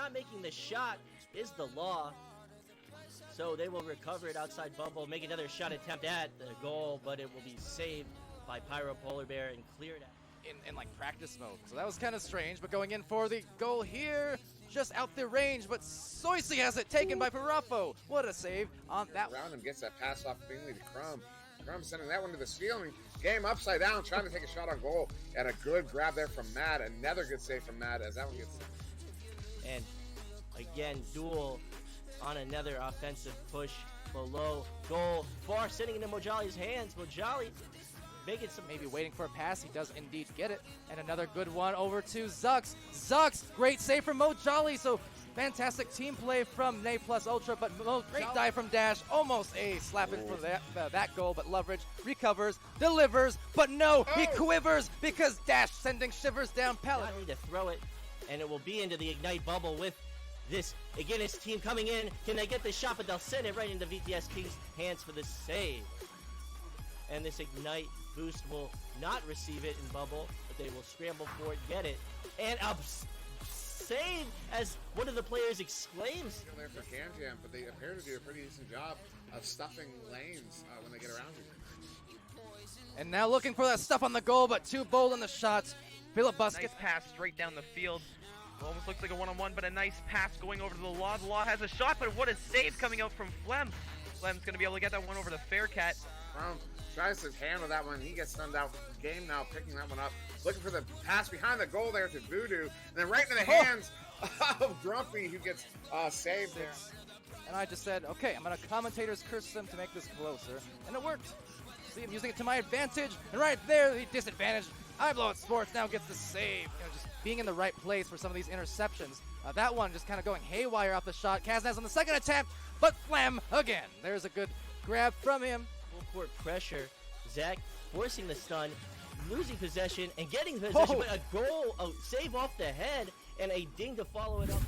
not making the shot is the law. So they will recover it outside bubble, make another shot attempt at the goal, but it will be saved by Pyro Polar Bear and cleared out. In like practice mode. So that was kind of strange, but going in for the goal here, just out the range, but Soisy has it taken by Parafo. What a save on that. Around him, gets that pass off Bingley to Crumb. Crumb sending that one to the ceiling. Game upside down, trying to take a shot on goal. And a good grab there from Matt. Another good save from Matt as that one gets. And again, Duel on another offensive push below goal. Far sitting into Mojali's hands. Mojali making some, maybe waiting for a pass. He does indeed get it. And another good one over to Zux. Zux, great save from Mojali. So fantastic team play from Nay Plus Ultra, but great dive from Dash. Almost a slap in for that goal, but Loveridge recovers, delivers, but no, he quivers because Dash sending shivers down Palidore. Need to throw it, and it will be into the Ignite bubble with this Ignis team coming in. Can they get the shot? But they'll send it right into VTS King's hands for the save. And this Ignite boost will not receive it in bubble, but they will scramble for it, get it, and save as one of the players exclaims. Still there for Cam Jam, but they appear to do a pretty decent job of stuffing lanes when they get around you. And now looking for that stuff on the goal, but too bold on the shots. Philip Busk. Nice pass straight down the field. Almost looks like a one-on-one, but a nice pass going over to the Law. The Law has a shot, but what a save coming out from Flem. Flem's going to be able to get that one over to Faircat. Tries to handle that one. He gets stunned out. Game now picking that one up. Looking for the pass behind the goal there to Voodoo. And then right into the hands of Grumpy, who gets saved there. And I just said, okay, I'm going to commentator's curse system to make this closer. And it worked. See, I'm using it to my advantage. And right there, the disadvantage. I Blow It Sports now gets the save. You know, just being in the right place for some of these interceptions. That one just kind of going haywire off the shot. Kaznaz on the second attempt, but Flem again. There's a good grab from him. Full court pressure. Zach forcing the stun, losing possession, and getting possession, but a goal, a save off the head, and a ding to follow it up.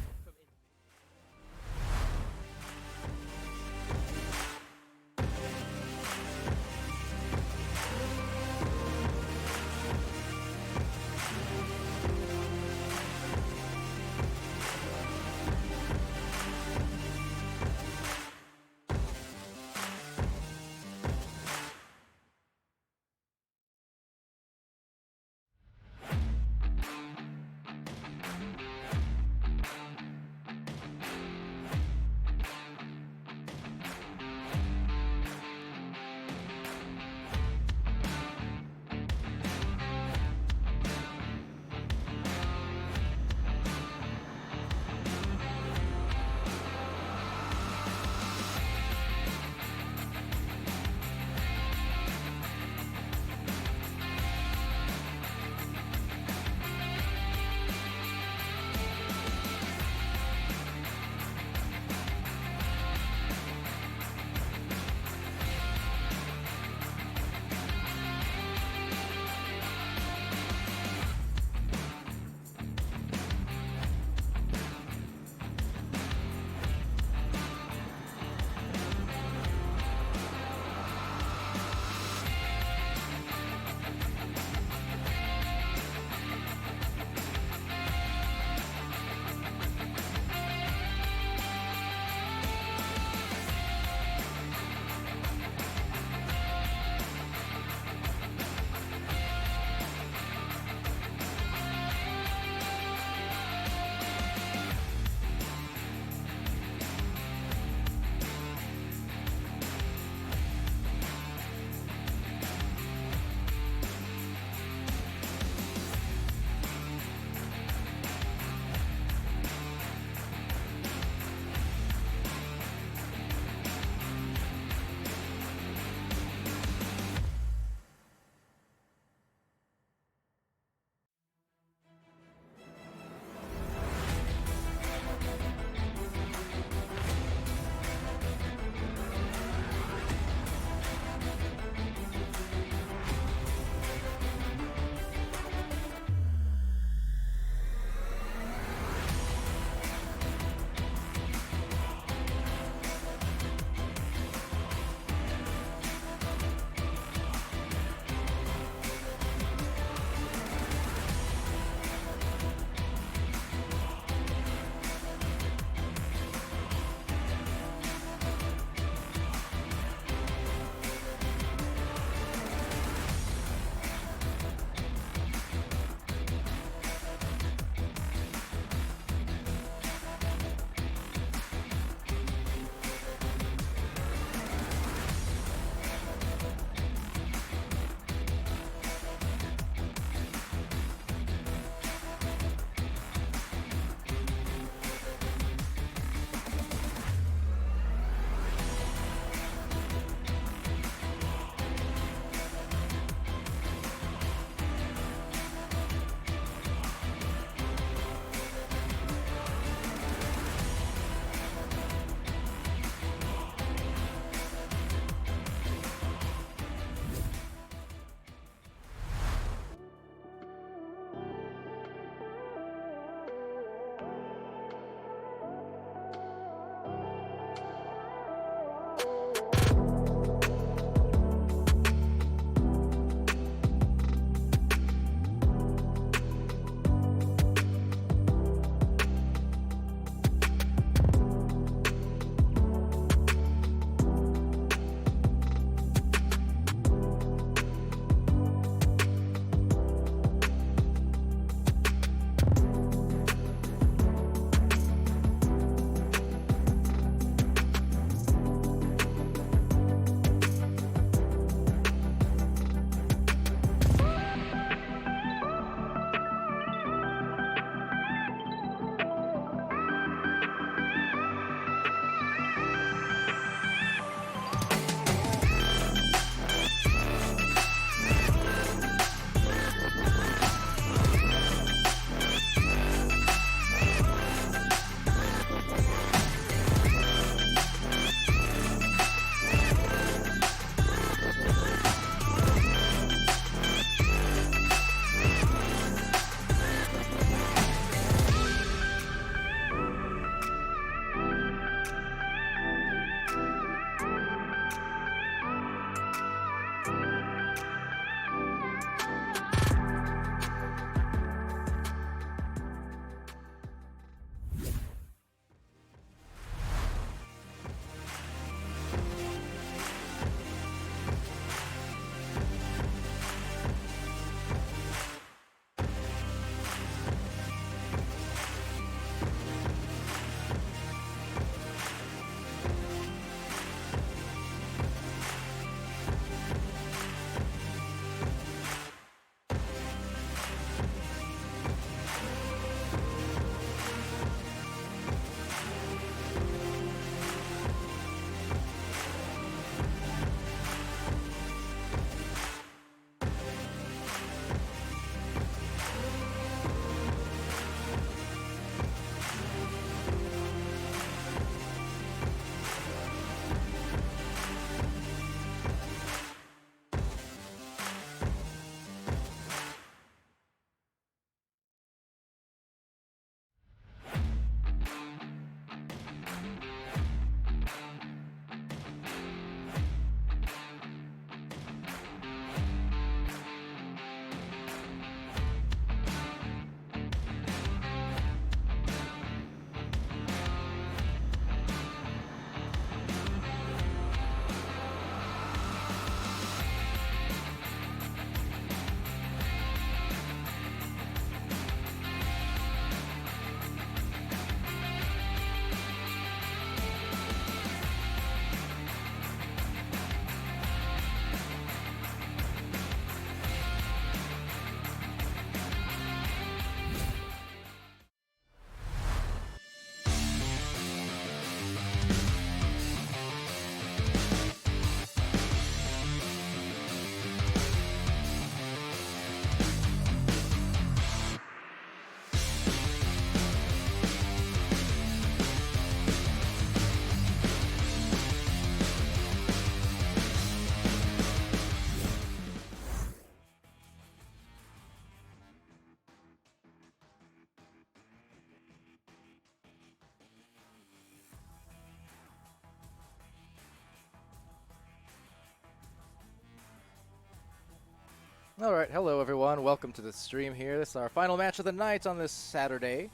All right, hello everyone. Welcome to the stream here. This is our final match of the night on this Saturday.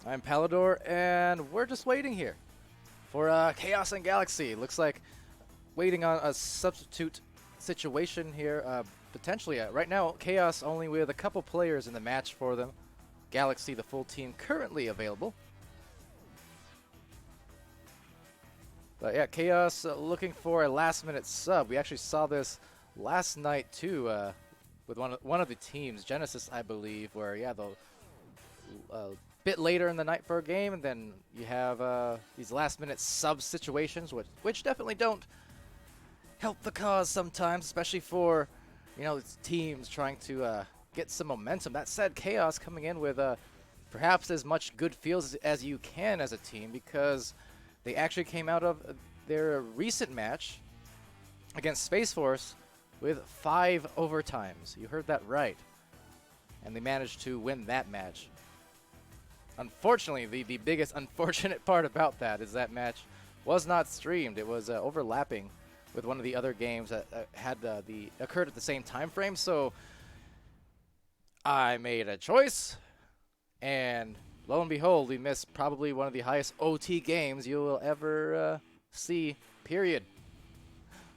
I'm Palidore, and we're just waiting here for Chaos and Galaxy. Looks like waiting on a substitute situation here, potentially. Right now, Chaos only with a couple players in the match for them. Galaxy, the full team, currently available. But yeah, Chaos looking for a last-minute sub. We actually saw this last night too, with one of the teams, Genesis, I believe, where yeah, the bit later in the night for a game, and then you have these last-minute sub situations, which definitely don't help the cause sometimes, especially for teams trying to get some momentum. That said, Chaos coming in with perhaps as much good feels as you can as a team, because they actually came out of their recent match against Space Force with 5 overtimes. You heard that right. And they managed to win that match. Unfortunately, the biggest unfortunate part about that is that match was not streamed. It was overlapping with one of the other games that occurred at the same time frame. So I made a choice, and lo and behold, we missed probably one of the highest OT games you will ever see, period.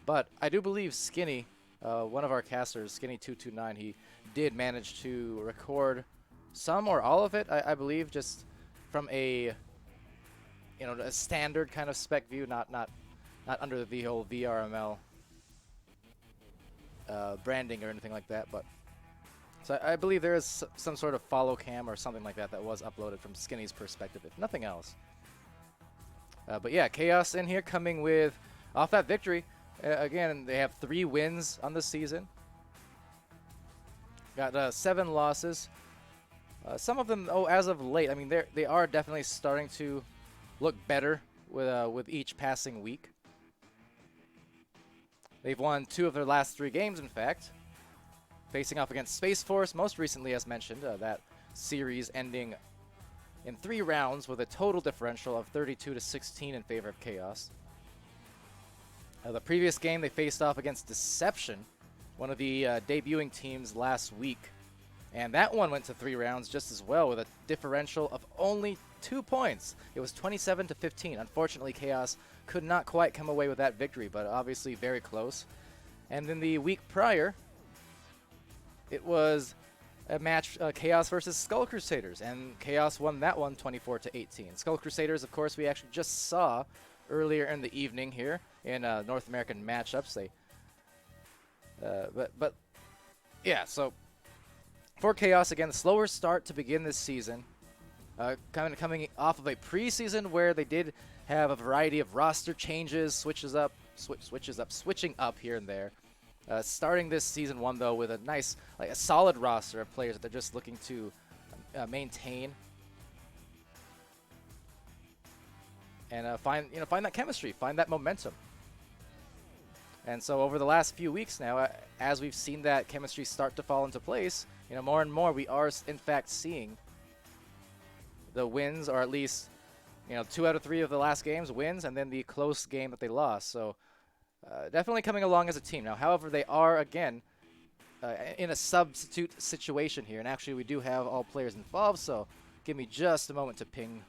But I do believe Skinny, one of our casters, Skinny229, he did manage to record some or all of it, I believe, just from a a standard kind of spec view, not under the whole VRML branding or anything like that. But so I believe there is some sort of follow cam or something like that that was uploaded from Skinny's perspective, if nothing else. But yeah, Chaos in here coming with off that victory. Again, they have 3 wins on the season. Got 7 losses. Some of them, as of late, I mean, they are definitely starting to look better with each passing week. They've won 2 of their last 3 games, in fact, facing off against Space Force, most recently, as mentioned, that series ending in 3 rounds with a total differential of 32-16 in favor of Chaos. The previous game, they faced off against Deception, one of the debuting teams last week. And that one went to 3 rounds just as well, with a differential of only 2 points. It was 27-15. Unfortunately, Chaos could not quite come away with that victory, but obviously very close. And then the week prior, it was a match, Chaos versus Skull Crusaders, and Chaos won that one 24-18. Skull Crusaders, of course, we actually just saw earlier in the evening here in North American matchups. But yeah, so for Chaos, again, slower start to begin this season. Kind of coming off of a preseason where they did have a variety of roster changes, switching up here and there. Starting this season 1 though with a nice, a solid roster of players that they're just looking to maintain and find that chemistry, find that momentum. And so over the last few weeks now, as we've seen that chemistry start to fall into place, more and more we are in fact seeing the wins, or at least 2 out of 3 of the last games wins, and then the close game that they lost. So definitely coming along as a team. Now, however, they are again in a substitute situation here, and actually we do have all players involved, so give me just a moment to ping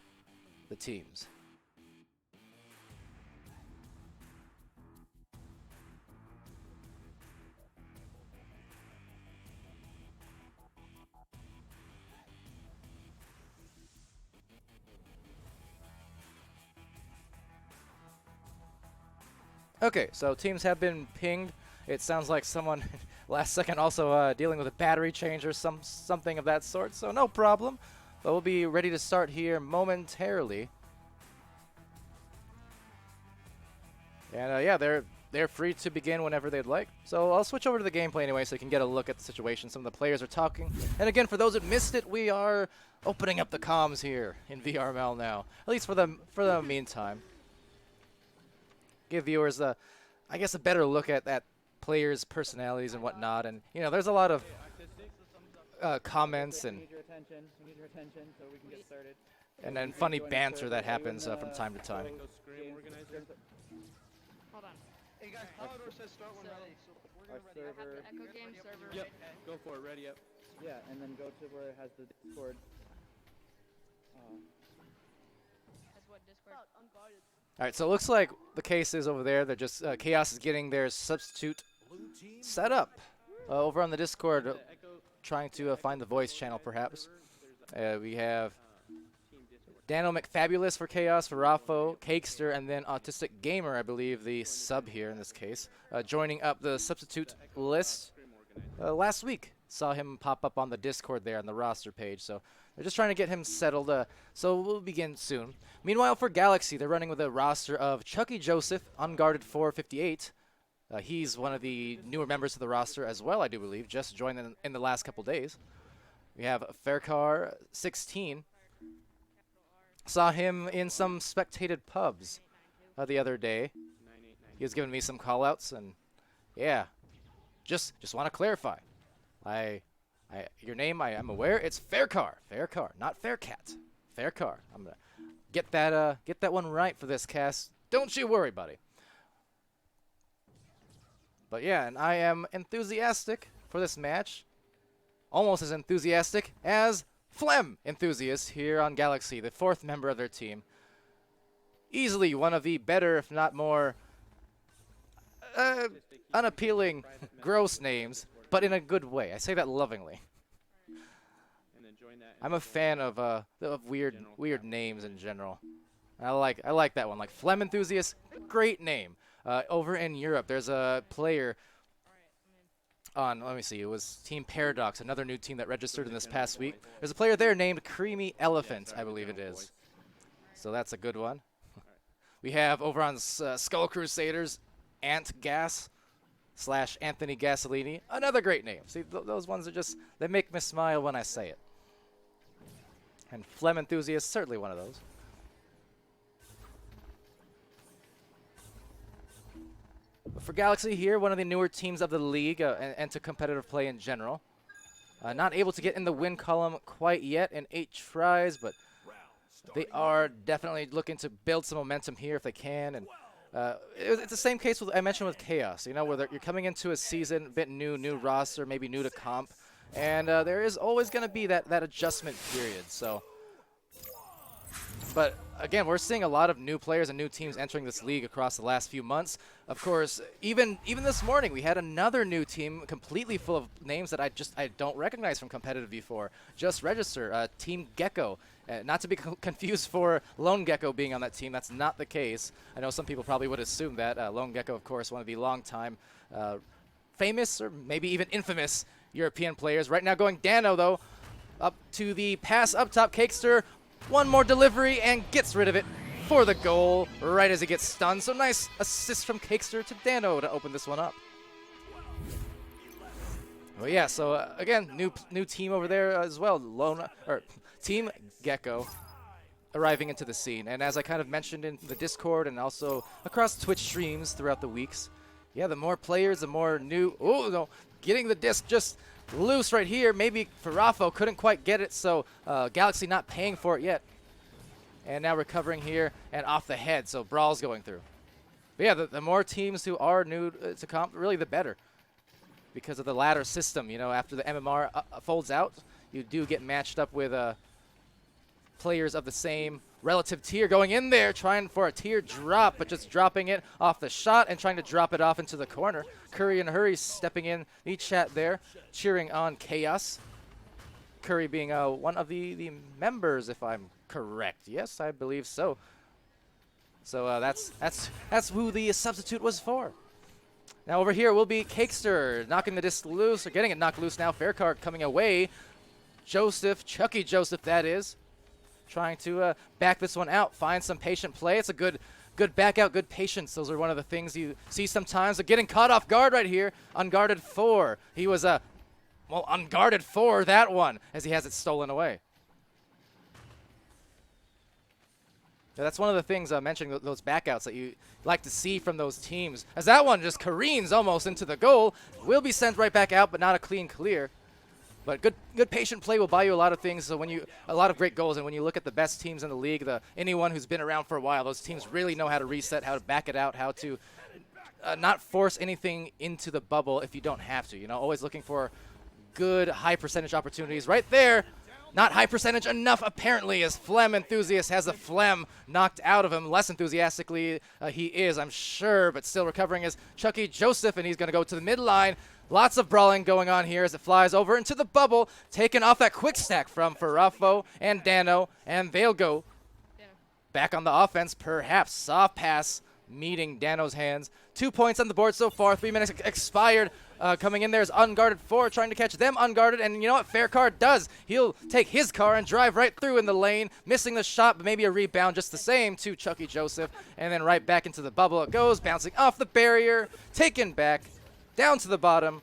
the teams. Okay, so teams have been pinged. It sounds like someone last second also dealing with a battery change or something of that sort, so no problem. But we'll be ready to start here momentarily. And yeah, they're free to begin whenever they'd like. So I'll switch over to the gameplay anyway so you can get a look at the situation. Some of the players are talking. And again, for those that missed it, we are opening up the comms here in VRML now, at least for the meantime. Give viewers, I guess, a better look at players' personalities and whatnot. And, there's a lot of comments and then funny banter that happens from time to time. Hold on. Hey guys, Palidore says start when ready, so we're gonna ready. Server. Echo game server. Yep. Go for it. Ready up. Yeah, and then go to where it has the Discord. That's what Discord. Unguarded. All right, so it looks like the case is over there. They're just Chaos is getting their substitute set up over on the Discord, trying to find the voice channel, perhaps. We have Dano McFabulous for Chaos, for Raffo, Cakester, and then Autistic Gamer, I believe, the sub here in this case, joining up the substitute list last week. Saw him pop up on the Discord there on the roster page, so they're just trying to get him settled, so we'll begin soon. Meanwhile, for Galaxy, they're running with a roster of Chucky Joseph, unguarded 458. He's one of the newer members of the roster as well, I do believe, just joined in the last couple days. We have Faircar 16. Saw him in some spectated pubs the other day. He was giving me some call-outs, and yeah, just want to clarify. Your name, I'm aware, it's Faircar, not Faircat, Faircar. I'm gonna get that one right for this cast. Don't you worry, buddy. But yeah, and I am enthusiastic for this match, almost as enthusiastic as Flem enthusiasts here on Galaxy, the 4th member of their team. Easily one of the better, if not more, unappealing, gross names, but in a good way. I say that lovingly. I'm a fan of weird names in general. I like that one. Like Flem enthusiast, great name. Over in Europe, there's a player on, let me see, it was Team Paradox, another new team that registered in this past week. There's a player there named Creamy Elephant, I believe it is. So that's a good one. We have over on Skull Crusaders, Ant Gas / Anthony Gasolini, another great name. See, those ones are just, they make me smile when I say it. And Flem Enthusiast, certainly one of those. But for Galaxy here, one of the newer teams of the league and to competitive play in general. Not able to get in the win column quite yet in 8 tries, but they are definitely looking to build some momentum here if they can. And it's the same case with I mentioned with Chaos, you know, where you're coming into a season, a bit new roster, maybe new to comp, and there is always going to be that adjustment period. So, but again, we're seeing a lot of new players and new teams entering this league across the last few months. Of course, even this morning, we had another new team completely full of names that I don't recognize from competitive before. Just register, Team Gecko. Not to be confused for Lone Gecko being on that team. That's not the case. I know some people probably would assume that. Lone Gecko, of course, one of the long-time famous or maybe even infamous European players. Right now going Dano, though, up to the pass up top. Cakester, one more delivery and gets rid of it for the goal right as he gets stunned. So nice assist from Cakester to Dano to open this one up. Well, yeah, so again, new team over there as well. Team Gecko arriving into the scene. And as I kind of mentioned in the Discord and also across Twitch streams throughout the weeks, yeah, the more players, the more new. Oh, no, getting the disc just loose right here. Maybe Farafo couldn't quite get it, so Galaxy not paying for it yet. And now recovering here and off the head, so Brawl's going through. But yeah, the more teams who are new to comp, really the better. Because of the ladder system, you know, after the MMR folds out, you do get matched up with players of the same relative tier going in there, trying for a tier drop, but just dropping it off the shot and trying to drop it off into the corner. Curry and Hurry stepping in the chat there, cheering on Chaos. Curry being one of the members, if I'm correct. Yes, I believe so. So that's who the substitute was for. Now over here will be Cakester knocking the disc loose, or getting it knocked loose now. Faircard coming away. Joseph, Chucky Joseph that is, trying to back this one out, find some patient play. It's a good back out, good patience. Those are one of the things you see sometimes. But getting caught off guard right here, unguarded 4. He was unguarded 4 that one as he has it stolen away. Yeah, that's one of the things mentioning those backouts that you like to see from those teams. As that one just careens almost into the goal, will be sent right back out, but not a clean clear. But good patient play will buy you a lot of things. So a lot of great goals, and when you look at the best teams in the league, anyone who's been around for a while, those teams really know how to reset, how to back it out, how to not force anything into the bubble if you don't have to. You know, always looking for good high percentage opportunities. Right there, not high percentage enough apparently, as Phlegm Enthusiast has the phlegm knocked out of him. Less enthusiastically he is, I'm sure, but still recovering is Chucky Joseph, and he's going to go to the midline. Lots of brawling going on here as it flies over into the bubble, taking off that quick stack from Farafo and Dano, and they'll go back on the offense, perhaps. Soft pass meeting Dano's hands. 2 points on the board so far. 3 minutes expired. Coming in there is Unguarded 4, trying to catch them unguarded. And you know what Fair Car does? He'll take his car and drive right through in the lane, missing the shot, but maybe a rebound just the same to Chucky Joseph. And then right back into the bubble it goes, bouncing off the barrier, taken back, down to the bottom,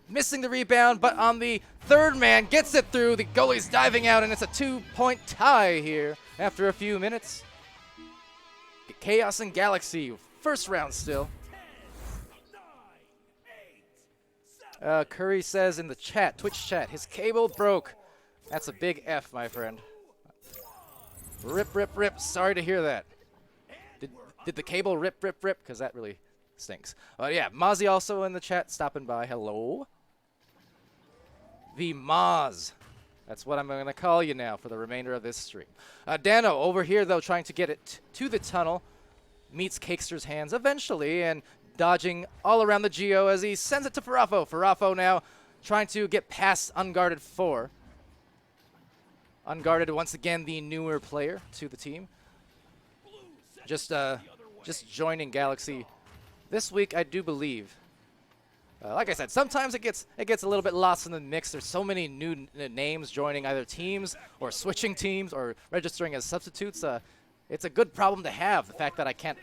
missing the rebound, but on the third man, gets it through. The goalie's diving out, and it's a 2-point tie here after a few minutes. Chaos and Galaxy, first round still. Curry says in the chat, Twitch chat, his cable broke. That's a big F, my friend. Rip, rip, rip. Sorry to hear that. Did the cable rip, rip, rip? Because that really stinks. Yeah, Mozzie also in the chat, stopping by. Hello. The Moz. That's what I'm going to call you now for the remainder of this stream. Dano over here, though, trying to get it to the tunnel. Meets Cakester's hands eventually, and dodging all around the Geo as he sends it to Farafo. Farafo now trying to get past Unguarded 4. Unguarded, once again, the newer player to the team. Just joining Galaxy this week, I do believe. Like I said, sometimes it gets a little bit lost in the mix. There's so many new names joining either teams or switching teams or registering as substitutes. It's a good problem to have, the fact that I can't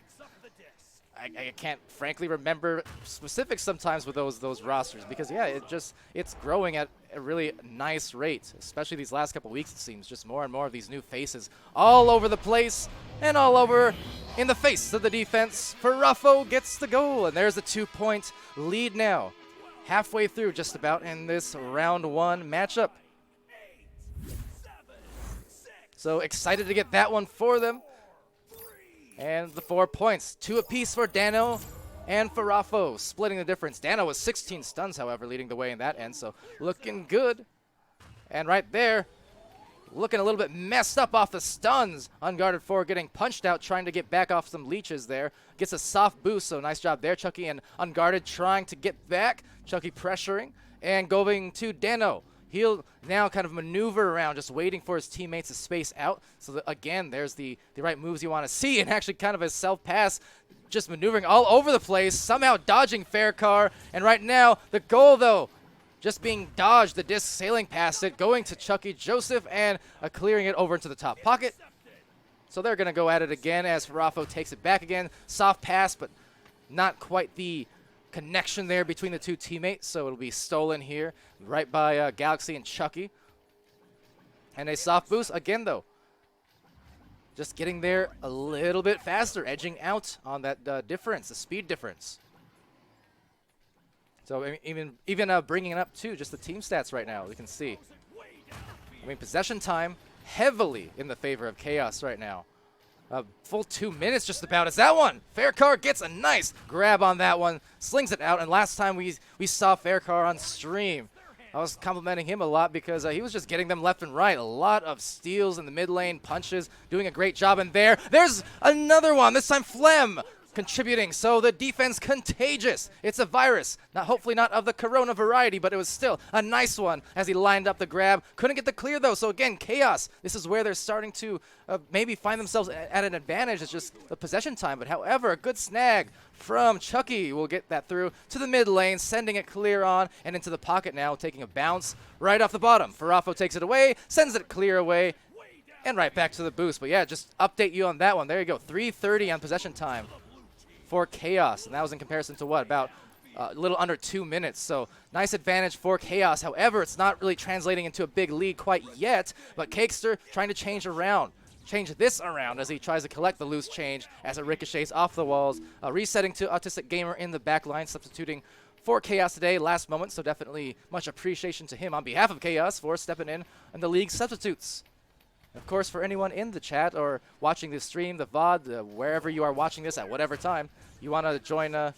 frankly remember specifics sometimes with those rosters, because yeah, it's growing at a really nice rate, especially these last couple weeks. It seems just more and more of these new faces all over the place and all over in the face of the defense. Farafo gets the goal, and there's a 2-point lead now, halfway through just about in this round 1 matchup. So excited to get that one for them. And the 4 points, 2 apiece for Dano and Farafo, splitting the difference. Dano was 16 stuns, however, leading the way in that end, so looking good. And right there, looking a little bit messed up off the stuns. Unguarded 4 getting punched out, trying to get back off some leeches there. Gets a soft boost, so nice job there, Chucky. And Unguarded trying to get back. Chucky pressuring and going to Dano. He'll now kind of maneuver around, just waiting for his teammates to space out. So that, again, there's the right moves you want to see, and actually kind of a self-pass, just maneuvering all over the place, somehow dodging Fair Car. And right now, the goal, though, just being dodged, the disc sailing past it, going to Chucky Joseph, and clearing it over into the top pocket. So they're going to go at it again as Farafo takes it back again. Soft pass, but not quite the connection there between the two teammates, so it'll be stolen here right by Galaxy and Chucky. And a soft boost again, though, just getting there a little bit faster, edging out on that difference, the speed difference. So even bringing it up to just the team stats right now, we can see, I mean, possession time heavily in the favor of Chaos right now. A full 2 minutes just about. Is that one? Faircar gets a nice grab on that one, slings it out, and last time we saw Faircar on stream, I was complimenting him a lot because he was just getting them left and right. A lot of steals in the mid lane, punches, doing a great job. And there's another one, this time Phlegm contributing. So the defense contagious. It's a virus. Hopefully not of the corona variety, but it was still a nice one as he lined up the grab. Couldn't get the clear though. So again, Chaos. This is where they're starting to maybe find themselves at an advantage. It's just the possession time. But however, a good snag from Chucky will get that through to the mid lane, sending it clear on and into the pocket now, taking a bounce right off the bottom. Farafo takes it away, sends it clear away, and right back to the boost. But yeah, just update you on that one. There you go, 3:30 on possession time for Chaos, and that was in comparison to what, about a little under 2 minutes. So nice advantage for Chaos. However, it's not really translating into a big lead quite yet, but Cakester trying to change this around as he tries to collect the loose change as it ricochets off the walls, resetting to Autistic Gamer in the back line, substituting for Chaos today last moment. So definitely much appreciation to him on behalf of Chaos for stepping in the league substitutes. Of course, for anyone in the chat or watching this stream, the VOD, wherever you are watching this at whatever time, you want to join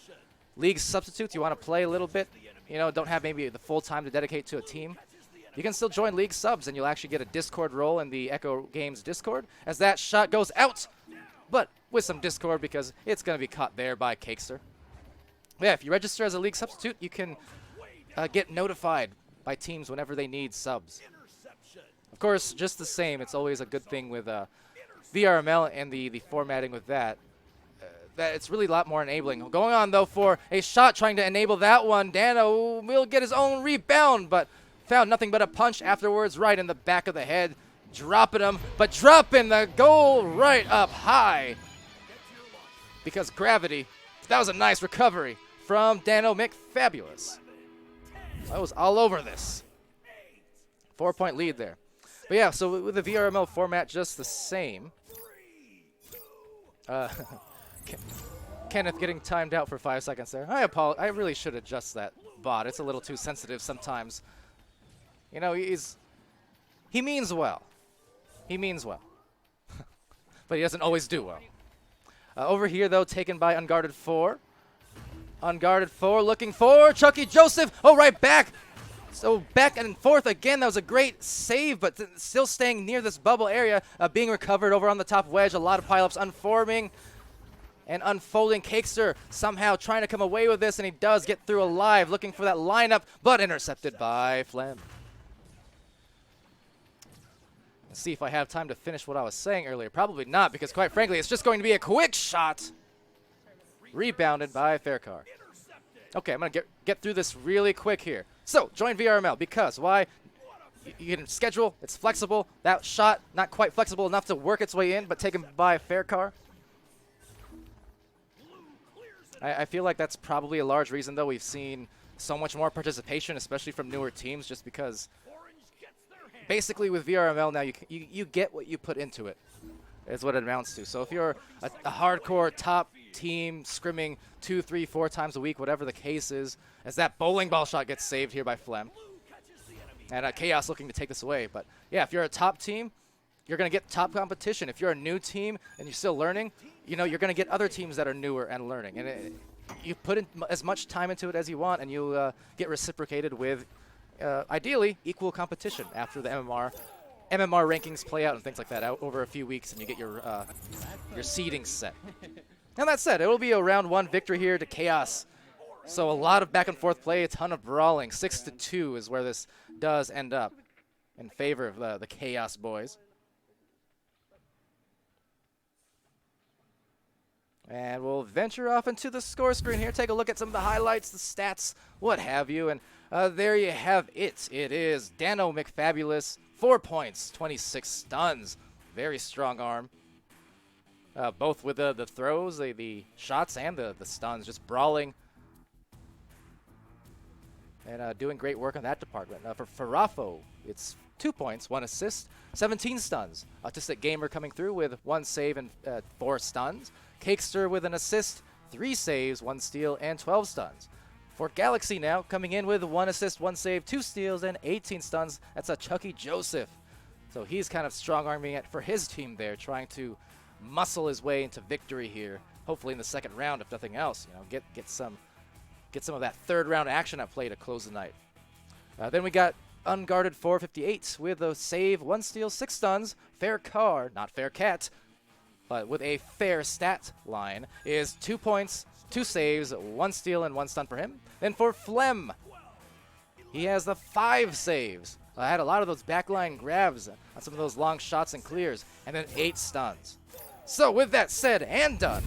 League Substitutes, you want to play a little bit, you know, don't have maybe the full time to dedicate to a team, you can still join League Subs and you'll actually get a Discord role in the Echo Games Discord as that shot goes out, but with some Discord because it's going to be caught there by Cakester. Yeah, if you register as a League Substitute, you can get notified by teams whenever they need subs. Of course, just the same, it's always a good thing with VRML and the formatting with that. That it's really a lot more enabling. Going on, though, for a shot trying to enable that one. Dano will get his own rebound, but found nothing but a punch afterwards right in the back of the head. Dropping him, but dropping the goal right up high. Because gravity. That was a nice recovery from Dano McFabulous. I was all over this. 4-point lead there. But yeah, so with the VRML format just the same. Kenneth getting timed out for 5 seconds there. I really should adjust that bot. It's a little too sensitive sometimes. You know, he means well. He means well. But he doesn't always do well. Over here, though, taken by Unguarded 4. Unguarded 4 looking for Chucky Joseph. Oh, right back. So back and forth again. That was a great save, but still staying near this bubble area. Being recovered over on the top wedge. A lot of pileups unforming and unfolding. Cakester somehow trying to come away with this, and he does get through alive. Looking for that lineup, but intercepted by Flem. Let's see if I have time to finish what I was saying earlier. Probably not, because quite frankly, it's just going to be a quick shot. Rebounded by Faircar. Okay, I'm going to get through this really quick here. So, join VRML because why? You can schedule, it's flexible. That shot, not quite flexible enough to work its way in, but taken by Faircar. I feel like that's probably a large reason, though, we've seen so much more participation, especially from newer teams, just because basically with VRML now you get what you put into it, is what it amounts to. So if you're a hardcore top team scrimming 2, 3, 4 times a week, whatever the case is, as that bowling ball shot gets saved here by Flem. And Chaos looking to take this away. But yeah, if you're a top team, you're going to get top competition. If you're a new team and you're still learning, you know, you're going to get other teams that are newer and learning. And you put in as much time into it as you want, and you'll get reciprocated with, ideally, equal competition after the MMR rankings play out and things like that out over a few weeks, and you get your seeding set. And that said, it will be a round 1 victory here to Chaos. So a lot of back and forth play, a ton of brawling. 6-2 is where this does end up in favor of the Chaos boys. And we'll venture off into the score screen here, take a look at some of the highlights, the stats, what have you. And there you have it. It is Dano McFabulous, 4 points, 26 stuns. Very strong arm. Both with the throws, the shots, and the stuns, just brawling. And doing great work on that department. For Farafo, it's 2 points, 1 assist, 17 stuns. Autistic Gamer coming through with 1 save and 4 stuns. Cakester with an assist, 3 saves, 1 steal, and 12 stuns. For Galaxy now, coming in with 1 assist, 1 save, 2 steals, and 18 stuns. That's a Chucky Joseph. So he's kind of strong-arming it for his team there, trying to muscle his way into victory here. Hopefully in the second round, if nothing else. You know, get some of that third-round action at play to close the night. Then we got Unguarded 458 with a save, 1 steal, 6 stuns. Fair Car, not Fair Cat, but with a fair stat line, is 2 points, 2 saves, 1 steal, and 1 stun for him. Then for Flem, he has the 5 saves. I had a lot of those backline grabs on some of those long shots and clears, and then 8 stuns. So with that said and done,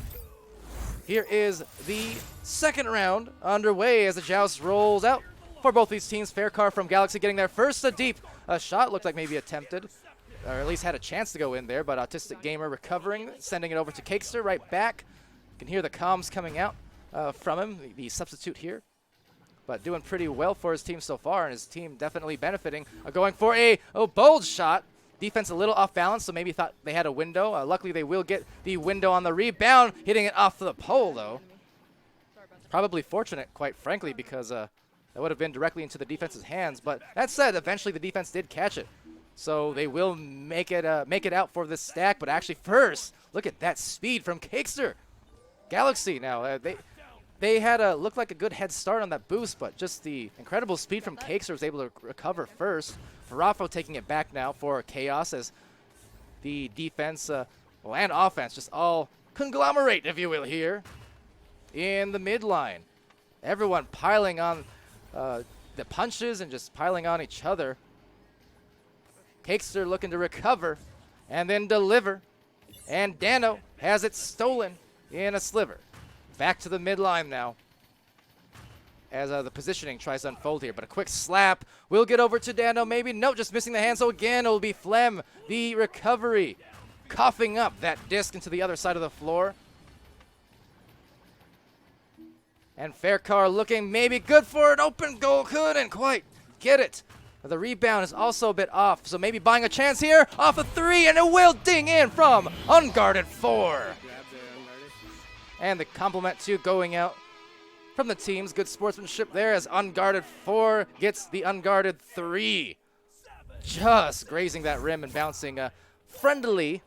here is the second round underway as the joust rolls out for both these teams. Faircar from Galaxy getting their first deep. A shot looked like maybe attempted, or at least had a chance to go in there, but Autistic Gamer recovering, sending it over to Cakester right back. You can hear the comms coming out from him, the substitute here. But doing pretty well for his team so far, and his team definitely benefiting. Going for a bold shot. Defense a little off balance, so maybe thought they had a window. Luckily, they will get the window on the rebound, hitting it off the pole, though. Probably fortunate, quite frankly, because that would have been directly into the defense's hands. But that said, eventually the defense did catch it. So they will make it out for this stack. But actually first, look at that speed from Cakester. Galaxy now, they had looked like a good head start on that boost, but just the incredible speed from Cakester was able to recover first. Raffo taking it back now for Chaos as the defense and offense just all conglomerate, if you will, here in the mid line. Everyone piling on the punches and just piling on each other. Cakester looking to recover and then deliver. And Dano has it stolen in a sliver. Back to the midline now as the positioning tries to unfold here. But a quick slap will get over to Dano. Maybe. No, just missing the hand. So again, it will be Flem. The recovery. Coughing up that disc into the other side of the floor. And Faircar looking maybe good for an open goal. Couldn't quite get it. The rebound is also a bit off, so maybe buying a chance here off a 3, and it will ding in from Unguarded 4. And the compliment to going out from the teams. Good sportsmanship there as Unguarded 4 gets the Unguarded 3. Just grazing that rim and bouncing friendly,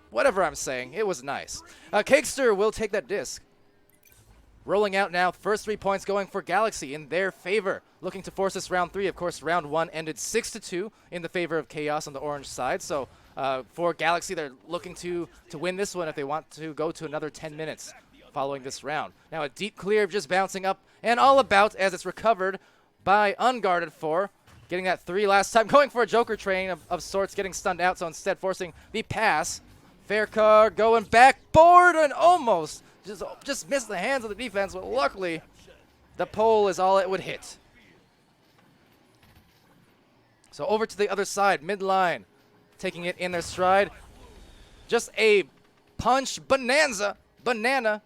whatever I'm saying. It was nice. Cakester will take that disc. Rolling out now, first 3 points going for Galaxy in their favor. Looking to force this round 3. Of course, round 1 ended 6-2 in the favor of Chaos on the orange side. So for Galaxy, they're looking to win this one if they want to go to another 10 minutes following this round. Now a deep clear just bouncing up and all about as it's recovered by Unguarded 4. Getting that 3 last time, going for a Joker train of sorts, getting stunned out, so instead forcing the pass. Faircar going backboard and almost just missed the hands of the defense, but luckily the pole is all it would hit. So over to the other side, midline, taking it in their stride. Just a punch banana.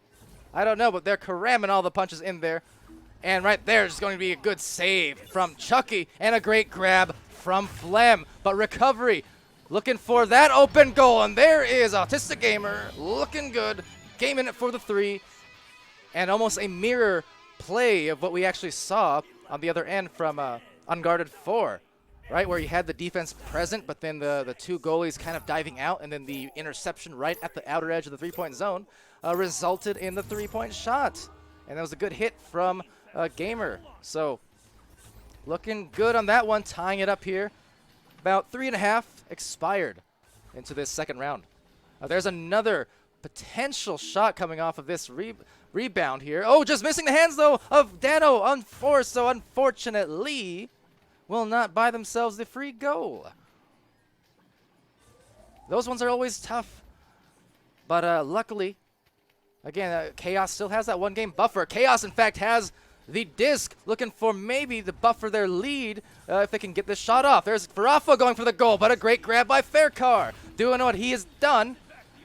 I don't know, but they're cramming all the punches in there. And right there is going to be a good save from Chucky and a great grab from Flem. But recovery, looking for that open goal, and there is Autistic Gamer looking good. Gaming it for the 3, and almost a mirror play of what we actually saw on the other end from Unguarded 4, right? Where you had the defense present, but then the 2 goalies kind of diving out, and then the interception right at the outer edge of the 3-point zone resulted in the 3-point shot. And that was a good hit from Gamer. So looking good on that one, tying it up here. About 3.5 expired into this second round. There's another potential shot coming off of this rebound here. Oh, just missing the hands, though, of Dano unforced, so unfortunately will not buy themselves the free goal. Those ones are always tough. But luckily, again, Chaos still has that 1-game buffer. Chaos, in fact, has the disc, looking for maybe to buffer their lead if they can get this shot off. There's Farafa going for the goal, but a great grab by Faircar, doing what he has done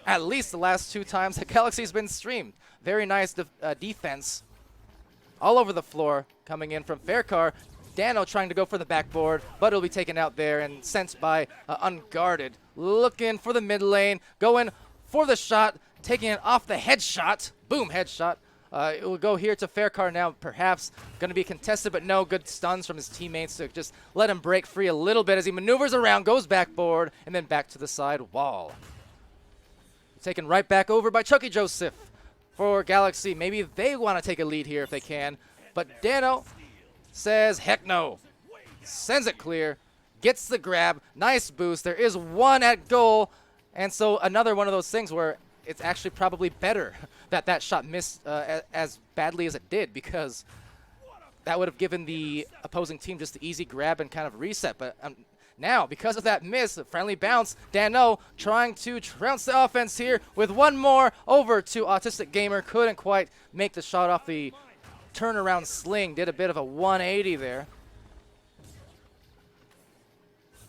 at least the last 2 times the Galaxy's been streamed. Very nice defense all over the floor coming in from Faircar. Dano trying to go for the backboard, but it'll be taken out there and sent by Unguarded. Looking for the mid lane, going for the shot, taking it off the headshot. Boom, headshot. It will go here to Faircar now, perhaps going to be contested, but no, good stuns from his teammates to just let him break free a little bit as he maneuvers around, goes backboard, and then back to the side wall. Taken right back over by Chucky Joseph for Galaxy. Maybe they want to take a lead here if they can. But Dano says, heck no. Sends it clear. Gets the grab. Nice boost. There is 1 at goal. And so another one of those things where it's actually probably better that that shot missed as badly as it did, because that would have given the opposing team just the easy grab and kind of reset. But now, because of that miss, a friendly bounce, Dano trying to trounce the offense here with 1 more over to Autistic Gamer. Couldn't quite make the shot off the turnaround sling. Did a bit of a 180 there.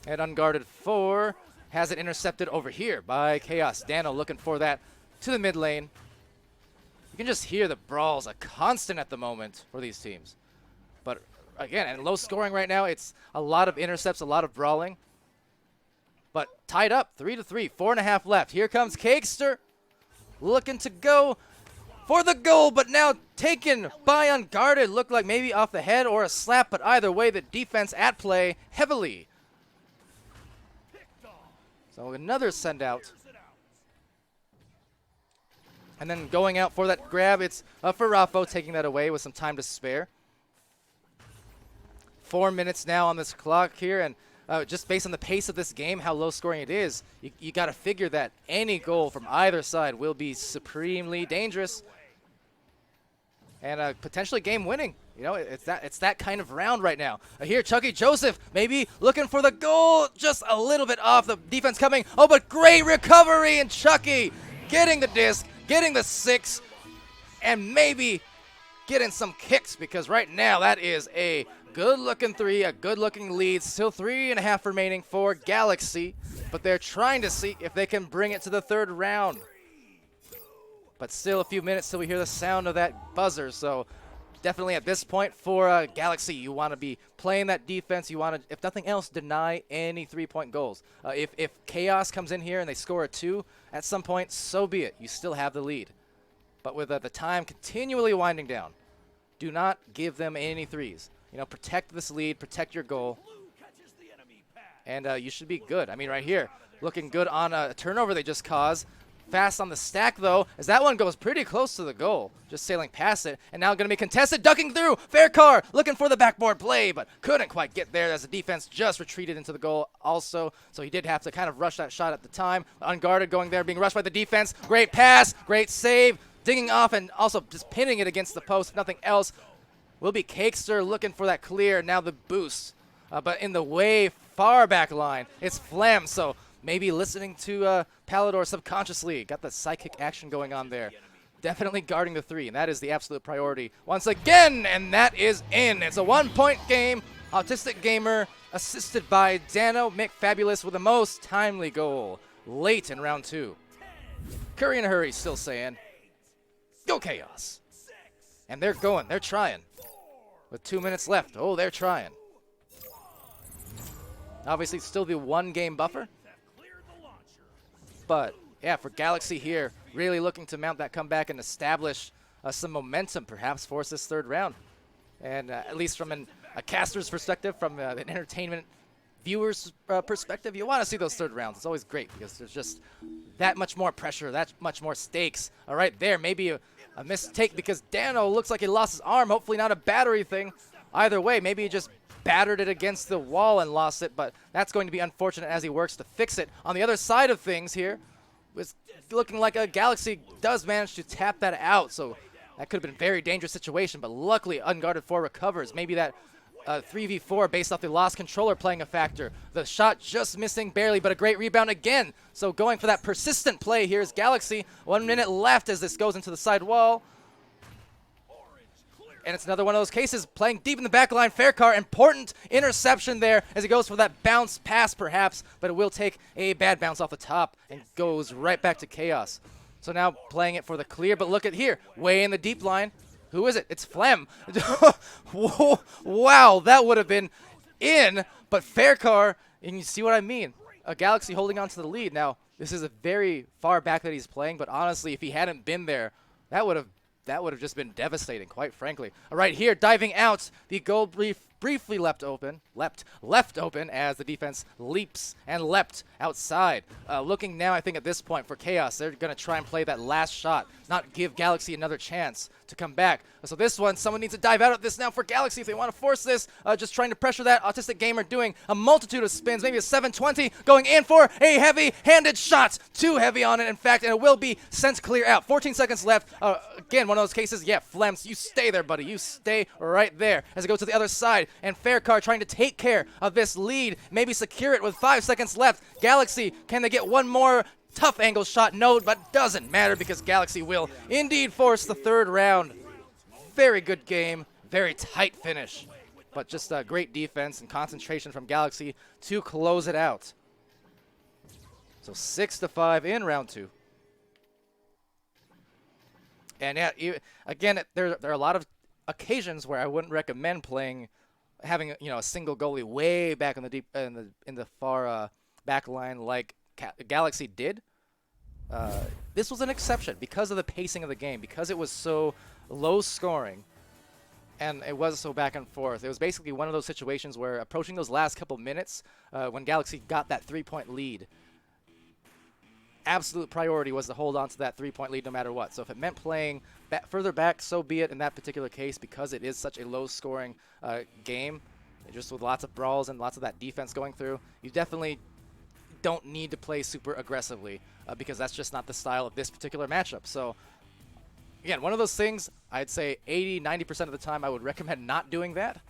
And Unguarded 4 has it intercepted over here by Chaos. Dano looking for that to the mid lane. You can just hear the brawls, a constant at the moment for these teams. But again, and low scoring right now. It's a lot of intercepts, a lot of brawling. But tied up, 3-3, 4.5 left. Here comes Cakester, looking to go for the goal, but now taken by Unguarded. Looked like maybe off the head or a slap, but either way, the defense at play heavily. So another send out. And then going out for that grab, it's for Raffo, taking that away with some time to spare. 4 minutes now on this clock here, and just based on the pace of this game, how low scoring it is, you got to figure that any goal from either side will be supremely dangerous and potentially game winning. You know, it's that kind of round right now. Here, Chucky Joseph maybe looking for the goal, just a little bit off. The defense coming. Oh, but great recovery, and Chucky getting the disc, getting the 6, and maybe getting some kicks, because right now that is a good-looking 3, a good-looking lead. Still 3.5 remaining for Galaxy, but they're trying to see if they can bring it to the 3rd round. But still a few minutes till we hear the sound of that buzzer, so definitely at this point for Galaxy, you want to be playing that defense. You want to, if nothing else, deny any 3-point goals. If Chaos comes in here and they score a 2 at some point, so be it. You still have the lead. But with the time continually winding down, do not give them any 3s. You know, protect this lead, protect your goal, and you should be good. I mean, right here, looking good on a turnover they just caused. Fast on the stack, though, as that one goes pretty close to the goal. Just sailing past it, and now going to be contested, ducking through. Faircar looking for the backboard play, but couldn't quite get there as the defense just retreated into the goal also. So he did have to kind of rush that shot at the time. Unguarded going there, being rushed by the defense. Great pass, great save, digging off, and also just pinning it against the post, if nothing else. Will be Cakester looking for that clear, now the boost. But in the way far back line, it's Flem, so maybe listening to Palidore subconsciously. Got the psychic action going on there. Definitely guarding the 3, and that is the absolute priority once again, and that is in. It's a 1-point game. Autistic Gamer assisted by Dano McFabulous with the most timely goal late in round 2. Curry in a hurry, still saying, go Chaos. And they're going, they're trying. With 2 minutes left, oh, they're trying. Obviously still the 1-game buffer. But, yeah, for Galaxy here, really looking to mount that comeback and establish some momentum, perhaps, force this 3rd round. And at least from a caster's perspective, from an entertainment viewer's perspective, you want to see those 3rd rounds. It's always great because there's just that much more pressure, that much more stakes. All right, there, maybe a mistake because Dano looks like he lost his arm. Hopefully not a battery thing. Either way, maybe he just battered it against the wall and lost it, but that's going to be unfortunate as he works to fix it. On the other side of things here, it's looking like a Galaxy does manage to tap that out, so that could have been a very dangerous situation, but luckily Unguarded 4 recovers. Maybe that 3v4 based off the lost controller playing a factor. The shot just missing barely, but a great rebound again. So going for that persistent play here is Galaxy. 1 minute left as this goes into the side wall. And it's another one of those cases, playing deep in the back line. Faircar, important interception there as he goes for that bounce pass perhaps, but it will take a bad bounce off the top and goes right back to Chaos. So now playing it for the clear, but look at here, way in the deep line. Who is it? It's Flem. Wow, that would have been in, but Faircar, and you see what I mean. A Galaxy holding on to the lead. Now, this is a very far back that he's playing, but honestly, if he hadn't been there, that would have just been devastating, quite frankly. All right, here, diving out, the goal briefly left open as the defense leaps and leapt outside. Looking now, I think at this point for Chaos, they're going to try and play that last shot, not give Galaxy another chance to come back. So this one, someone needs to dive out of this now for Galaxy if they want to force this. Just trying to pressure that Autistic Gamer, doing a multitude of spins, maybe a 720, going in for a heavy-handed shot. Too heavy on it, in fact, and it will be sent clear out. 14 seconds left. Again, one of those cases, yeah, Flems, you stay there, buddy. You stay right there as it goes to the other side. And Faircar trying to take care of this lead, maybe secure it with 5 seconds left. Galaxy, can they get one more tough angle shot? No, but doesn't matter because Galaxy will indeed force the 3rd round. Very good game, very tight finish, but just great defense and concentration from Galaxy to close it out. So 6-5 in round 2. And yeah, again, there are a lot of occasions where I wouldn't recommend having a single goalie way back in the deep in the far back line like Galaxy did. this was an exception because of the pacing of the game, because it was so low scoring and it was so back and forth. It was basically one of those situations where approaching those last couple minutes, when Galaxy got that 3-point lead, absolute priority was to hold on to that 3-point lead no matter what. So if it meant playing further back, so be it in that particular case, because it is such a low-scoring game, just with lots of brawls and lots of that defense going through. You definitely don't need to play super aggressively because that's just not the style of this particular matchup. So again, one of those things, I'd say 80-90% of the time I would recommend not doing that.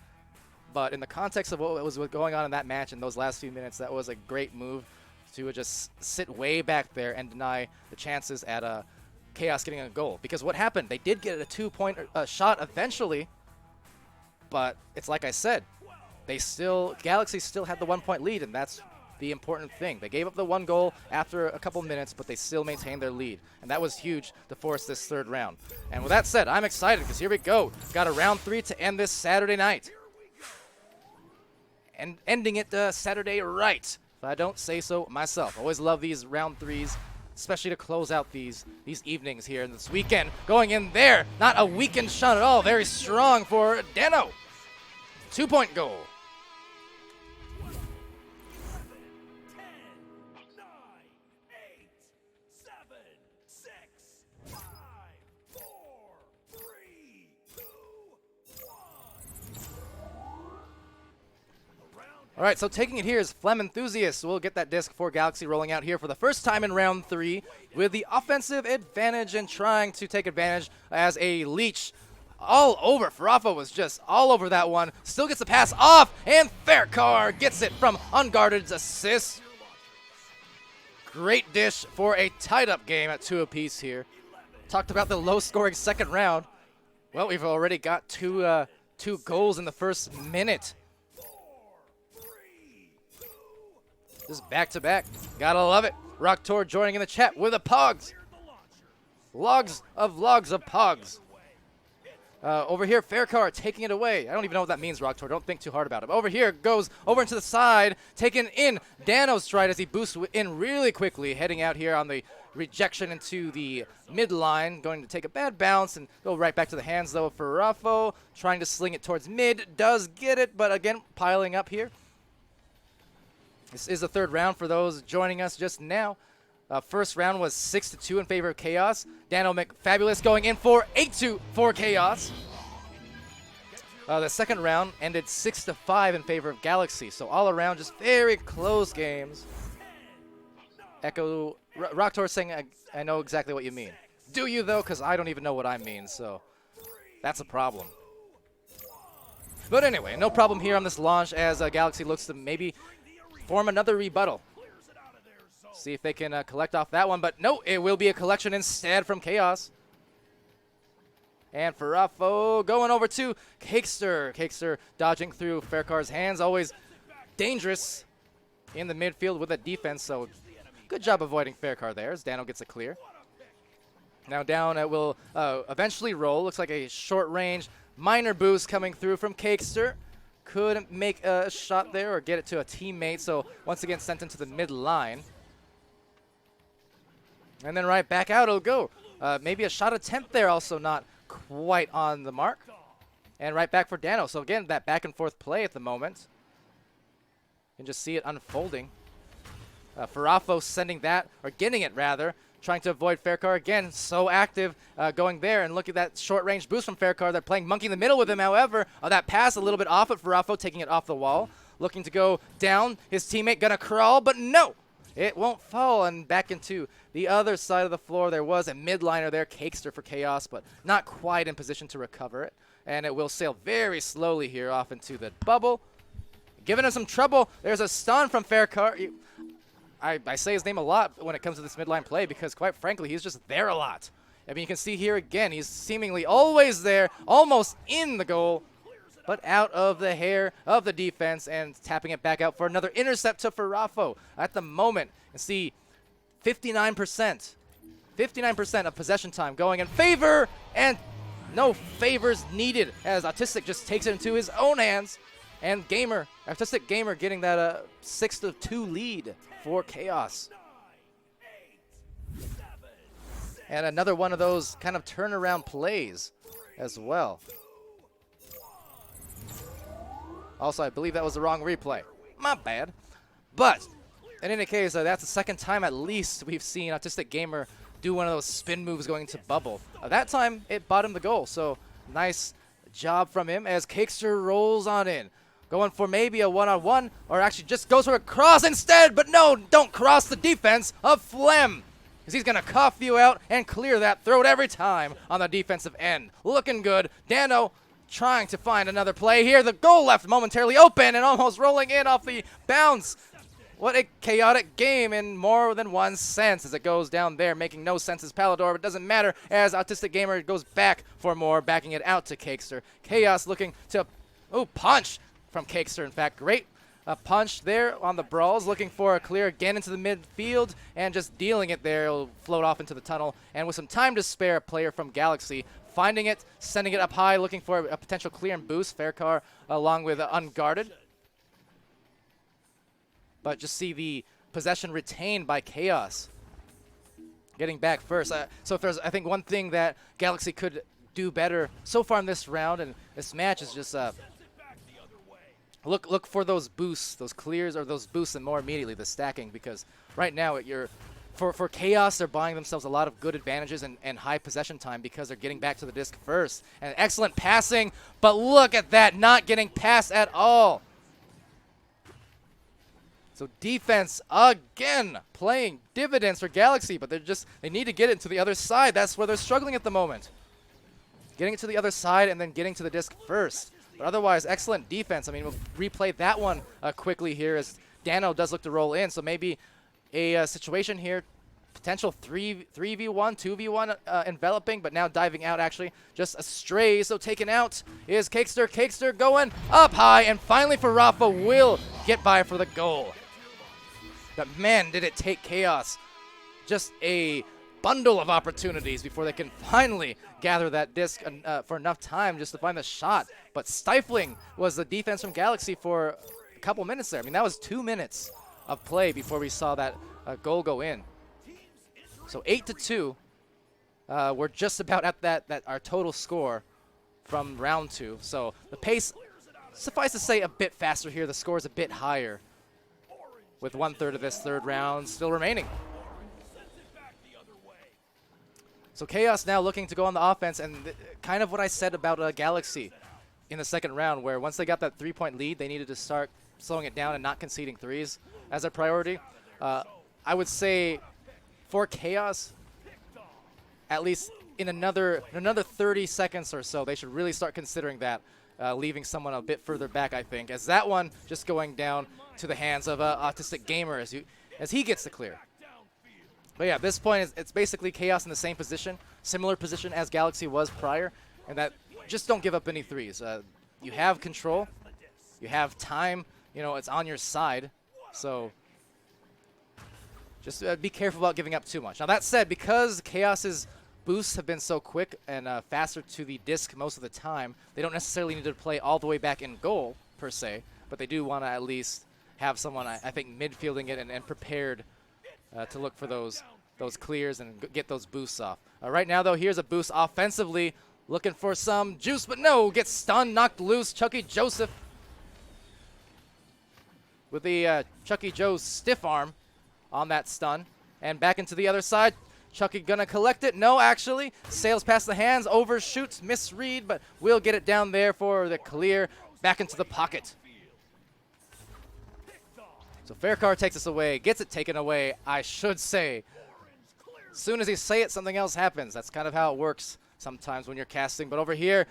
But in the context of what was going on in that match in those last few minutes, that was a great move to just sit way back there and deny the chances at Chaos getting a goal. Because what happened? They did get a 2-point shot eventually, but it's like I said, Galaxy still had the 1-point lead, and that's the important thing. They gave up the 1 goal after a couple minutes, but they still maintained their lead, and that was huge to force this 3rd round. And with that said, I'm excited because here we go. Got a round 3 to end this Saturday night. And ending it Saturday right, if I don't say so myself. Always love these round 3s, especially to close out these evenings here in this weekend. Going in there, not a weekend shot at all. Very strong for Dano. 2-point goal. 10, 9, 8, 7, 6, 5, 4, 3, 2, 1. All right, so taking it here is Flem Enthusiast. We'll get that disc for Galaxy rolling out here for the first time in round 3 with the offensive advantage and trying to take advantage as a leech all over. Farafo was just all over that one. Still gets the pass off, and Faircar gets it from unguarded assist. Great dish for a tied-up game at 2 apiece here. Talked about the low-scoring second round. Well, we've already got two goals in the first minute. Just back-to-back. Gotta love it. Rocktor joining in the chat with the Pogs. Logs of Pogs. Over here, Faircar taking it away. I don't even know what that means, Rocktor. Don't think too hard about it. Over here, goes over into the side, taken in. Dano's stride as he boosts in really quickly, heading out here on the rejection into the midline. Going to take a bad bounce and go right back to the hands, though, for Raffo. Trying to sling it towards mid. Does get it, but again, piling up here. This is the 3rd round for those joining us just now. First round was 6-2 in favor of Chaos. Dano McFabulous going in for 8-2 for Chaos. The second round ended 6-5 in favor of Galaxy. So all around, just very close games. Echo Rocktor saying, I know exactly what you mean. Do you though? Because I don't even know what I mean. So that's a problem. But anyway, no problem here on this launch as Galaxy looks to maybe form another rebuttal. See if they can collect off that one, but no, it will be a collection instead from Chaos. And Farafo going over to Cakester. Cakester dodging through Faircar's hands, always dangerous in the midfield with that defense, so good job avoiding Faircar there as Dano gets a clear. Now down it will eventually roll. Looks like a short range minor boost coming through from Cakester. Couldn't make a shot there or get it to a teammate, so once again sent into the mid-line. And then right back out it'll go. Maybe a shot attempt there, also not quite on the mark. And right back for Dano. So again, that back and forth play at the moment. You can just see it unfolding. Farafo sending that, or getting it rather, trying to avoid Faircar again. So active going there, and look at that short range boost from Faircar. They're playing monkey in the middle with him, however. That pass a little bit off at Farafo, taking it off the wall. Looking to go down. His teammate gonna crawl, but no! It won't fall, and back into the other side of the floor. There was a midliner there, Cakester for Chaos, but not quite in position to recover it. And it will sail very slowly here off into the bubble. Giving him some trouble. There's a stun from Faircar. I say his name a lot when it comes to this midline play because, quite frankly, he's just there a lot. I mean, you can see here again, he's seemingly always there, almost in the goal, but out of the hair of the defense and tapping it back out for another intercept to Farafo. At the moment, you see 59%. 59% of possession time going in favor, and no favors needed as Autistic just takes it into his own hands. And Artistic Gamer getting that 6-2 lead for Chaos. And another one of those kind of turnaround plays as well. Also, I believe that was the wrong replay. My bad. But in any case, that's the second time at least we've seen Autistic Gamer do one of those spin moves going into bubble. That time, it bought him the goal. So nice job from him as Cakester rolls on in. Going for maybe a one-on-one, or actually just goes for a cross instead. But no, don't cross the defense of Flem, because he's going to cough you out and clear that throat every time on the defensive end. Looking good. Dano trying to find another play here. The goal left momentarily open and almost rolling in off the bounce. What a chaotic game in more than one sense as it goes down there, making no sense as Palidore, but it doesn't matter as Autistic Gamer goes back for more, backing it out to Cakester. Chaos looking to, punch from Cakester, in fact. Great punch there on the brawls, looking for a clear again into the midfield, and just dealing it there. It'll float off into the tunnel, and with some time to spare, a player from Galaxy finding it, sending it up high, looking for a potential clear and boost. Faircar along with Unguarded. But just see the possession retained by Chaos. Getting back first. So if there's, I think, one thing that Galaxy could do better so far in this round and this match is just look for those boosts, those clears, or those boosts, and more immediately the stacking, because right now for Chaos, they're buying themselves a lot of good advantages and high possession time because they're getting back to the disc first. And excellent passing, but look at that, not getting past at all. So defense again playing dividends for Galaxy, but they need to get it to the other side. That's where they're struggling at the moment. Getting it to the other side and then getting to the disc first. But otherwise, excellent defense. I mean, we'll replay that one quickly here as Dano does look to roll in. So maybe a situation here, potential 3v1, 2v1 enveloping, but now diving out actually. Just a stray, so taken out is Cakester. Cakester going up high, and finally for Rafa will get by for the goal. But man, did it take Chaos just a bundle of opportunities before they can finally gather that disc for enough time just to find the shot. But stifling was the defense from Galaxy for a couple minutes there. I mean, that was 2 minutes of play before we saw that goal go in. So 8-2. We're just about at that our total score from round 2. So the pace, suffice to say, a bit faster here. The score is a bit higher, with 1/3 of this third round still remaining. So Chaos now looking to go on the offense, and kind of what I said about Galaxy in the second round, where once they got that 3-point lead, they needed to start slowing it down and not conceding threes as a priority. I would say for Chaos, at least in another 30 seconds or so, they should really start considering that, leaving someone a bit further back, I think, as that one just going down to the hands of Autistic Gamer as he gets the clear. But yeah, at this point, it's basically Chaos in the same position, similar position as Galaxy was prior, and that just don't give up any threes. You have control, you have time, it's on your side, so just be careful about giving up too much. Now that said, because Chaos's boosts have been so quick and faster to the disc most of the time, they don't necessarily need to play all the way back in goal, per se, but they do want to at least have someone, I think, midfielding it and prepared to look for those clears and get those boosts off. Right now, though, here's a boost offensively, looking for some juice, but no, gets stunned, knocked loose. Chucky Joseph with the Chucky Joe stiff arm on that stun. And back into the other side. Chucky gonna collect it. No, actually. Sails past the hands, overshoots, misread, but will get it down there for the clear. Back into the pocket. So Faircar takes us away, gets it taken away, I should say. As soon as you say it, something else happens. That's kind of how it works sometimes when you're casting. But over here,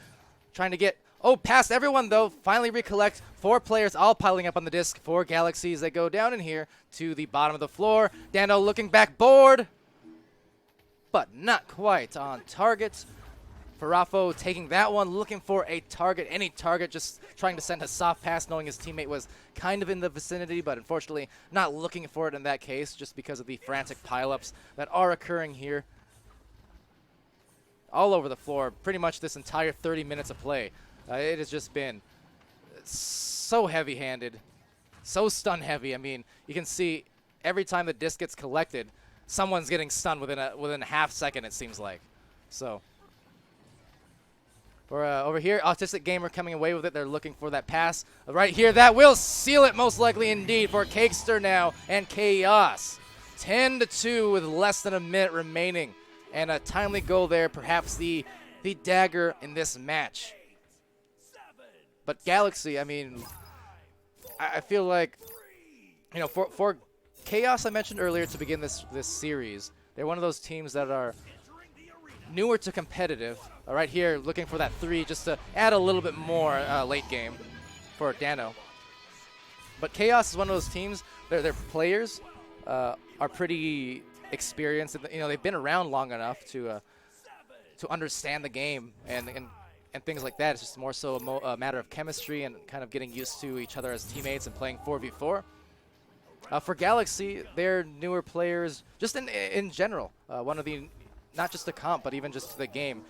trying to get, past everyone though. Finally recollect. 4 players all piling up on the disc. 4 Galaxies that go down in here to the bottom of the floor. Dano looking back, board, but not quite on target. Farafo taking that one, looking for a target, any target, just trying to send a soft pass, knowing his teammate was kind of in the vicinity, but unfortunately not looking for it in that case, just because of the frantic pileups that are occurring here. All over the floor, pretty much this entire 30 minutes of play. It has just been so heavy-handed, so stun-heavy. I mean, you can see every time the disc gets collected, someone's getting stunned within a half second, it seems like. So for over here, Autistic Gamer coming away with it. They're looking for that pass right here. That will seal it most likely indeed for Cakester now and Chaos. 10-2 with less than a minute remaining. And a timely goal there, perhaps the dagger in this match. But Galaxy, I mean, I feel like, you know, for Chaos, I mentioned earlier to begin this series, they're one of those teams that are newer to competitive. Right here, looking for that 3 just to add a little bit more late game for Dano. But Chaos is one of those teams, their players are pretty experienced. You know, they've been around long enough to understand the game and things like that. It's just more so a matter of chemistry and kind of getting used to each other as teammates and playing 4v4. For Galaxy, they're newer players just in general. One of the, not just the comp, but even just the game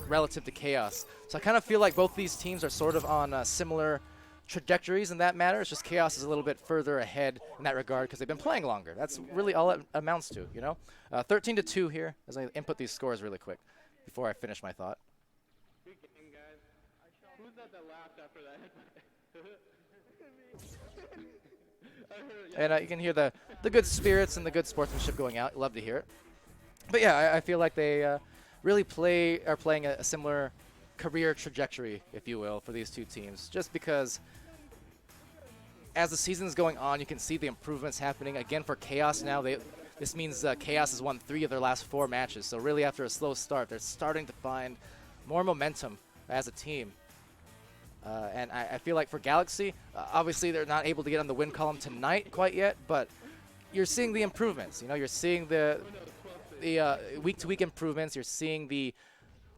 relative to Chaos. So I kind of feel like both these teams are sort of on similar trajectories in that matter. It's just Chaos is a little bit further ahead in that regard because they've been playing longer. That's really all it amounts to, you know? 13-2 here as I input these scores really quick before I finish my thought. Good game, guys. Who's that laughed after that? And you can hear the good spirits and the good sportsmanship going out. Love to hear it. But yeah, I feel like they really are playing a similar career trajectory, if you will, for these two teams. Just because as the season's going on, you can see the improvements happening. Again, for Chaos now, this means Chaos has won 3 of their last 4 matches. So really, after a slow start, they're starting to find more momentum as a team. And I feel like for Galaxy, obviously they're not able to get on the win column tonight quite yet, but you're seeing the improvements. You know, you're seeing the week-to-week improvements. You're seeing the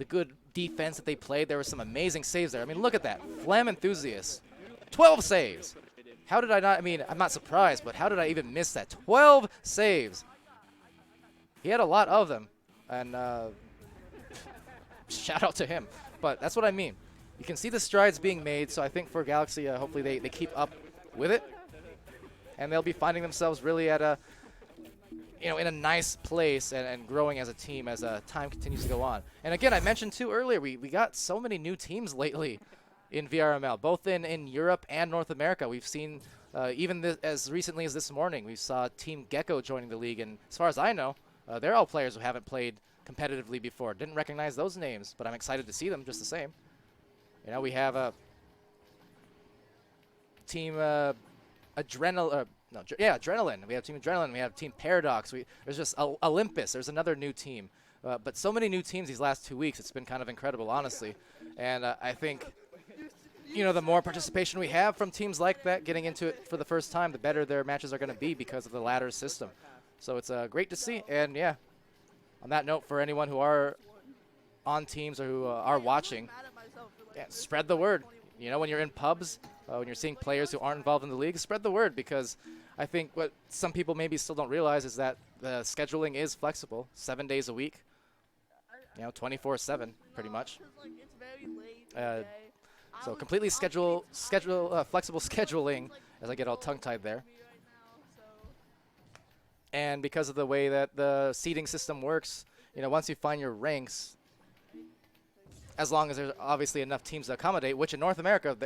good defense that they played. There were some amazing saves there. I mean, look at that. Flam Enthusiast, 12 saves. How did I not, I mean, I'm not surprised, but how did I even miss that? 12 saves. He had a lot of them, and shout out to him. But that's what I mean. You can see the strides being made, so I think for Galaxy, hopefully they keep up with it. And they'll be finding themselves really at a, you know, in a nice place and growing as a team as time continues to go on. And again, I mentioned too earlier, we got so many new teams lately in VRML, both in Europe and North America. We've seen, even as recently as this morning, we saw Team Gecko joining the league. And as far as I know, they're all players who haven't played competitively before. Didn't recognize those names, but I'm excited to see them just the same. You know, we have a Team Adrenaline. We have Team Adrenaline. We have Team Paradox. There's just Olympus. There's another new team. But so many new teams these last 2 weeks. It's been kind of incredible, honestly. And I think, you know, the more participation we have from teams like that getting into it for the first time, the better their matches are going to be because of the ladder system. So it's great to see. And, yeah, on that note, for anyone who are on teams or who are watching, yeah, spread the word. You know, when you're in pubs, when you're seeing players who aren't involved in the league, spread the word, because I think what some people maybe still don't realize is that the scheduling is flexible, 7 days a week, you know, 24/7 pretty much. So completely flexible scheduling, as I get all tongue-tied there. And because of the way that the seeding system works, you know, once you find your ranks, as long as there's obviously enough teams to accommodate, which in North America,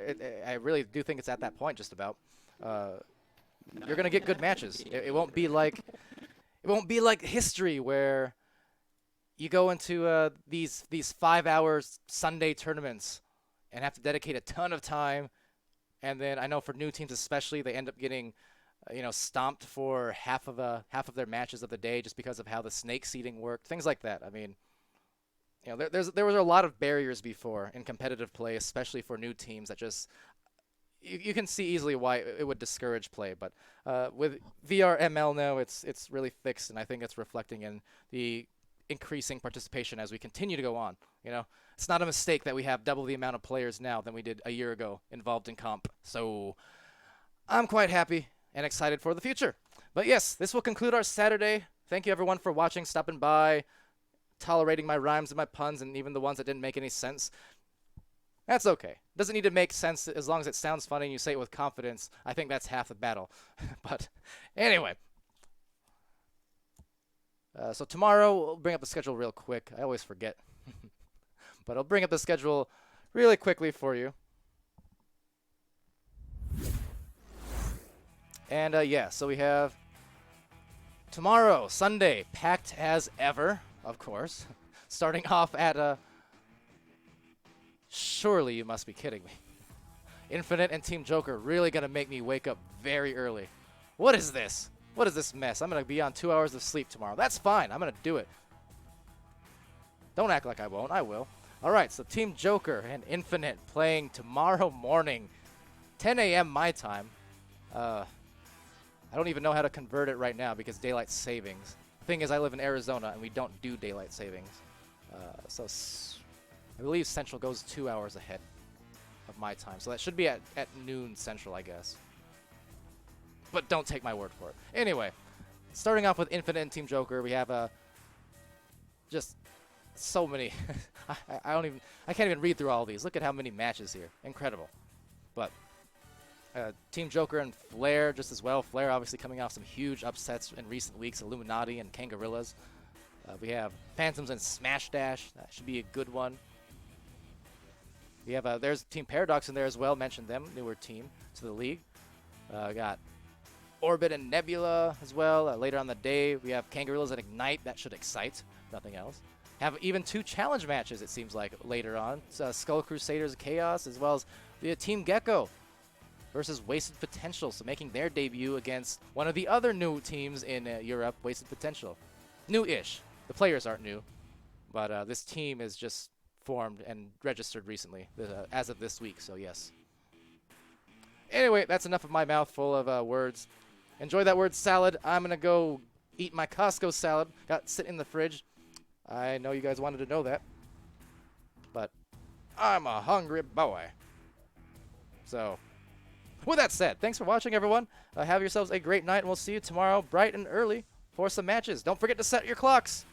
I really do think it's at that point just about, you're gonna get good matches. It won't be like history where you go into these 5-hour Sunday tournaments and have to dedicate a ton of time, and then I know for new teams especially, they end up getting, you know, stomped for half of their matches of the day just because of how the snake seeding worked, things like that. I mean, you know, there was a lot of barriers before in competitive play, especially for new teams that just you can see easily why it would discourage play. But with VRML now, it's really fixed, and I think it's reflecting in the increasing participation as we continue to go on. You know, it's not a mistake that we have double the amount of players now than we did a year ago involved in comp. So I'm quite happy and excited for the future. But yes, this will conclude our Saturday. Thank you everyone for watching, stopping by, tolerating my rhymes and my puns, and even the ones that didn't make any sense. That's okay. Doesn't need to make sense as long as it sounds funny and you say it with confidence. I think that's half the battle. But anyway, So tomorrow, we'll bring up the schedule real quick. I always forget. But I'll bring up the schedule really quickly for you. And yeah, so we have tomorrow, Sunday, packed as ever, of course. Starting off at surely you must be kidding me. Infinite and Team Joker really gonna make me wake up very early. What is this? What is this mess? I'm gonna be on 2 hours of sleep tomorrow. That's fine. I'm gonna do it. Don't act like I won't. I will. All right, so Team Joker and Infinite playing tomorrow morning, 10 a.m. my time. I don't even know how to convert it right now because daylight savings. Thing is, I live in Arizona and we don't do daylight savings. I believe Central goes 2 hours ahead of my time. So that should be at noon Central, I guess. But don't take my word for it. Anyway, starting off with Infinite and Team Joker, we have just so many. I can't even read through all these. Look at how many matches here. Incredible. But Team Joker and Flair just as well. Flair obviously coming off some huge upsets in recent weeks. Illuminati and Kangarillas. We have Phantoms and Smash Dash. That should be a good one. We have there's Team Paradox in there as well. Mentioned them, newer team to the league. Got Orbit and Nebula as well. Later on the day, we have Kangarillas and Ignite. That should excite. Nothing else. Have even 2 challenge matches, it seems like, later on. Skull Crusaders Chaos, as well as the Team Gecko versus Wasted Potential. So making their debut against one of the other new teams in Europe, Wasted Potential. New-ish. The players aren't new. But this team is just formed and registered recently, as of this week, so yes. Anyway, that's enough of my mouth full of words. Enjoy that word salad. I'm going to go eat my Costco salad. Got sit in the fridge. I know you guys wanted to know that. But I'm a hungry boy. So, with that said, thanks for watching, everyone. Have yourselves a great night, and we'll see you tomorrow bright and early for some matches. Don't forget to set your clocks.